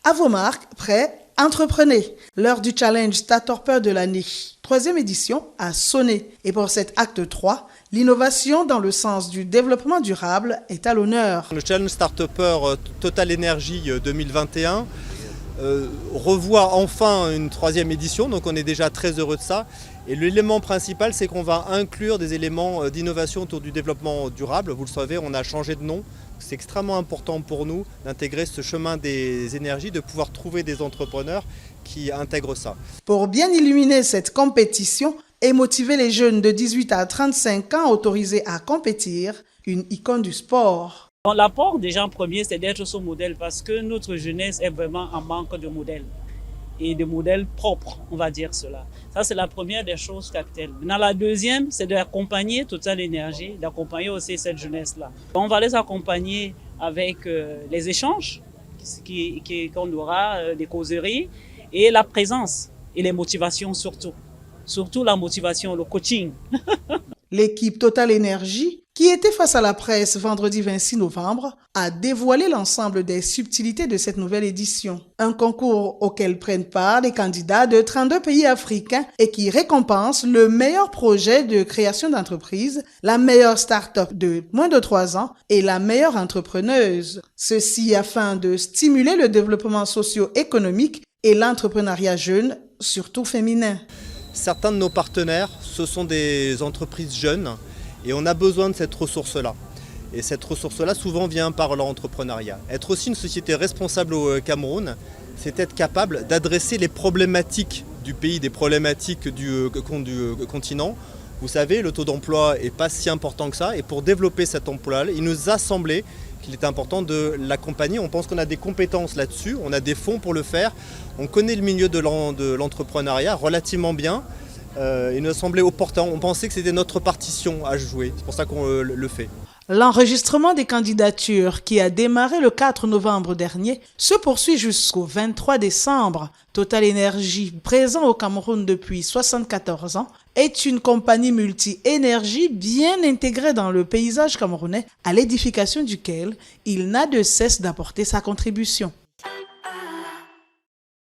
À vos marques, prêts, entreprenez. L'heure du challenge Startupper de l'année, 3e édition, a sonné. Et pour cet acte 3, l'innovation dans le sens du développement durable est à l'honneur. Le challenge Startupper Total Energy 2021 revoit enfin une 3e édition, donc on est déjà très heureux de ça. Et l'élément principal, c'est qu'on va inclure des éléments d'innovation autour du développement durable. Vous le savez, on a changé de nom. C'est extrêmement important pour nous d'intégrer ce chemin des énergies, de pouvoir trouver des entrepreneurs qui intègrent ça. Pour bien illuminer cette compétition et motiver les jeunes de 18 à 35 ans autorisés à compétir, une icône du sport. L'apport déjà en premier, c'est d'être ce modèle parce que notre jeunesse est vraiment en manque de modèles et de modèles propres, on va dire cela. Ça, c'est la première des choses capitales. Maintenant, la deuxième, c'est d'accompagner Total Energy, d'accompagner aussi cette jeunesse-là. On va les accompagner avec les échanges qu'on aura, des causeries et la présence et les motivations surtout. Surtout la motivation, le coaching. L'équipe Total Energy, qui était face à la presse vendredi 26 novembre, a dévoilé l'ensemble des subtilités de cette nouvelle édition. Un concours auquel prennent part les candidats de 32 pays africains et qui récompense le meilleur projet de création d'entreprise, la meilleure start-up de moins de 3 ans et la meilleure entrepreneuse. Ceci afin de stimuler le développement socio-économique et l'entrepreneuriat jeune, surtout féminin. Certains de nos partenaires, ce sont des entreprises jeunes et on a besoin de cette ressource-là. Et cette ressource-là, souvent, vient par l'entrepreneuriat. Être aussi une société responsable au Cameroun, c'est être capable d'adresser les problématiques du pays, des problématiques du continent. Vous savez, le taux d'emploi n'est pas si important que ça. Et pour développer cet emploi-là, il nous a semblé qu'il était important de l'accompagner. On pense qu'on a des compétences là-dessus, on a des fonds pour le faire. On connaît le milieu de l'entrepreneuriat relativement bien. Il nous a semblé opportun. On pensait que c'était notre partition à jouer. C'est pour ça qu'on le fait. L'enregistrement des candidatures, qui a démarré le 4 novembre dernier, se poursuit jusqu'au 23 décembre. Total Energy, présent au Cameroun depuis 74 ans, est une compagnie multi-énergie bien intégrée dans le paysage camerounais, à l'édification duquel il n'a de cesse d'apporter sa contribution.